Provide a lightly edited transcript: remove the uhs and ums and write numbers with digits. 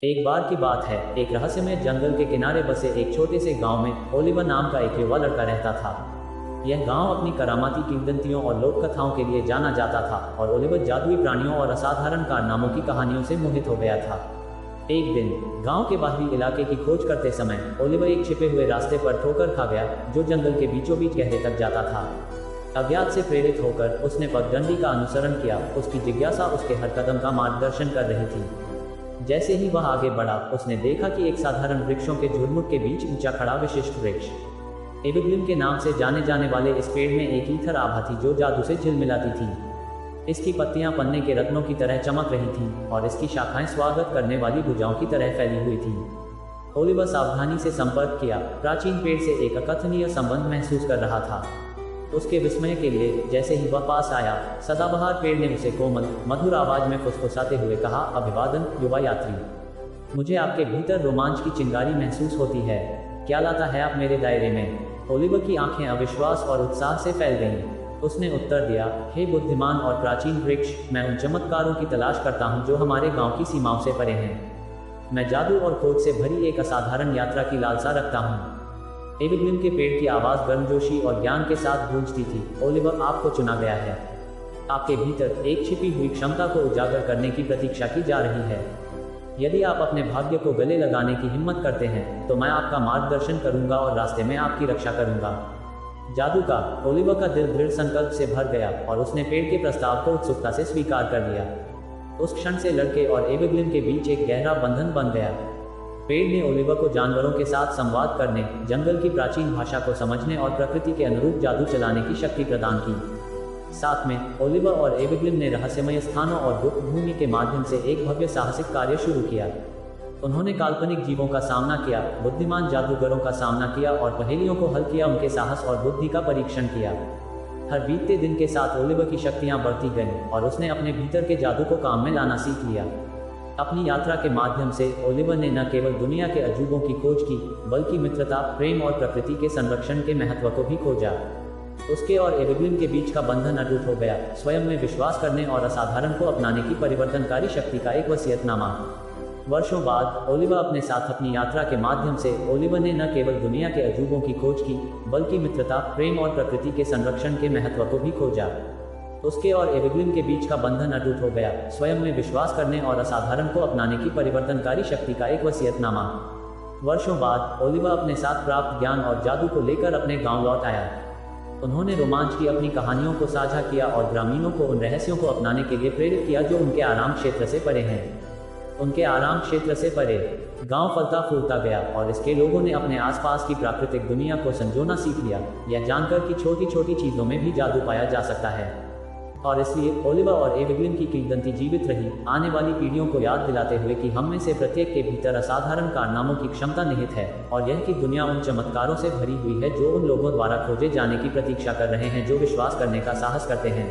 एक बार की बात है, एक रहस्यमय जंगल के किनारे बसे एक छोटे से गांव में ओलिवर नाम का एक युवा लड़का रहता था। यह गांव अपनी करामाती किंवदंतियों और लोक कथाओं के लिए जाना जाता था और ओलिवर जादुई प्राणियों और असाधारण कारनामों की कहानियों से मोहित हो गया था। एक दिन गांव के बाहरी इलाके की खोज करते समय ओलिवर एक छिपे हुए रास्ते पर ठोकर खा गया, जो जंगल के बीचों बीच गहरे तक जाता था। अज्ञात से प्रेरित होकर उसने पगडंडी का अनुसरण किया। उसकी जिज्ञासा उसके हर कदम का मार्गदर्शन कर रही थी। जैसे ही वह आगे बढ़ा, उसने देखा कि एक साधारण वृक्षों के झुरमुट के बीच ऊंचा खड़ा विशिष्ट वृक्ष एविग्लिम के नाम से जाने जाने वाले इस पेड़ में एक ईथर आभा थी जो जादू से झिलमिलाती थी। इसकी पत्तियां पन्ने के रत्नों की तरह चमक रही थीं और इसकी शाखाएं स्वागत करने वाली भुजाओं की तरह फैली हुई थीं। ओलिवर सावधानी से संपर्क किया, प्राचीन पेड़ से एक अकथनीय संबंध महसूस कर रहा था। उसके विस्मय के लिए जैसे ही वह पास आया, सदाबहार पेड़ ने उसे कोमल मधुर आवाज में फुसफुसाते हुए कहा, अभिवादन युवा यात्री। मुझे आपके भीतर रोमांच की चिंगारी महसूस होती है। क्या लाता है आप मेरे दायरे में? ओलिवर की आंखें अविश्वास और उत्साह से फैल गईं। उसने उत्तर दिया, हे बुद्धिमान और प्राचीन वृक्ष, मैं उन चमत्कारों की तलाश करता हूँ जो हमारे गांव की सीमाओं से परे हैं। मैं जादू और खोज से भरी एक असाधारण यात्रा की लालसा रखता हूँ। एविग्लिम के पेड़ की आवाज़ गर्मजोशी और ज्ञान के साथ गूंजती थी। ओलिवर, आपको चुना गया है। आपके भीतर एक छिपी हुई क्षमता को उजागर करने की प्रतीक्षा की जा रही है। यदि आप अपने भाग्य को गले लगाने की हिम्मत करते हैं, तो मैं आपका मार्गदर्शन करूंगा और रास्ते में आपकी रक्षा करूंगा। जादू का ओलिवर का दिल दृढ़ संकल्प से भर गया और उसने पेड़ के प्रस्ताव को उत्सुकता से स्वीकार कर लिया। उस क्षण से लड़के और एविग्लिम के बीच एक गहरा बंधन बन गया। पेड़ ने ओलिवर को जानवरों के साथ संवाद करने, जंगल की प्राचीन भाषा को समझने और प्रकृति के अनुरूप जादू चलाने की शक्ति प्रदान की। साथ में ओलिवर और एविग्लिम ने रहस्यमय स्थानों और गुप्त भूमि के माध्यम से एक भव्य साहसिक कार्य शुरू किया। उन्होंने काल्पनिक जीवों का सामना किया, बुद्धिमान जादूगरों का सामना किया और पहेलियों को हल किया, उनके साहस और बुद्धि का परीक्षण किया। हर बीतते दिन के साथ ओलिवर की शक्तियां बढ़ती गईं और उसने अपने भीतर के जादू को काम में लाना सीख लिया। अपनी यात्रा के माध्यम से ओलिवर ने न केवल दुनिया के अजूबों की खोज की, बल्कि मित्रता, प्रेम और प्रकृति के संरक्षण के महत्व को भी खोजा। उसके और एविग्लिम के बीच का बंधन अटूट हो गया, स्वयं में विश्वास करने और असाधारण को अपनाने की परिवर्तनकारी शक्ति का एक वसीयतनामा। वर्षों बाद ओलिवर अपने साथ अपनी यात्रा के माध्यम से ओलिवर ने न केवल दुनिया के अजूबों की खोज की, बल्कि मित्रता, प्रेम और प्रकृति के संरक्षण के महत्व को भी खोजा। उसके और एविग्लिम के बीच का बंधन अटूट हो गया, स्वयं में विश्वास करने और असाधारण को अपनाने की परिवर्तनकारी शक्ति का एक वसीयतनामा। वर्षों बाद ओलिवर अपने साथ प्राप्त ज्ञान और जादू को लेकर अपने गांव लौट आया। उन्होंने रोमांच की अपनी कहानियों को साझा किया और ग्रामीणों को उन रहस्यों को अपनाने के लिए प्रेरित किया जो उनके आराम क्षेत्र से परे हैं। उनके आराम क्षेत्र से परे गांव फलता फूलता गया और इसके लोगों ने अपने आसपास की प्राकृतिक दुनिया को संजोना सीख लिया, यह जानकर कि छोटी छोटी चीजों में भी जादू पाया जा सकता है। और इसलिए ओलिवर और एविग्लिम की किंवदंती जीवित रही, आने वाली पीढ़ियों को याद दिलाते हुए कि हम में से प्रत्येक के भीतर असाधारण कारनामों की क्षमता निहित है और यह कि दुनिया उन चमत्कारों से भरी हुई है जो उन लोगों द्वारा खोजे जाने की प्रतीक्षा कर रहे हैं जो विश्वास करने का साहस करते हैं।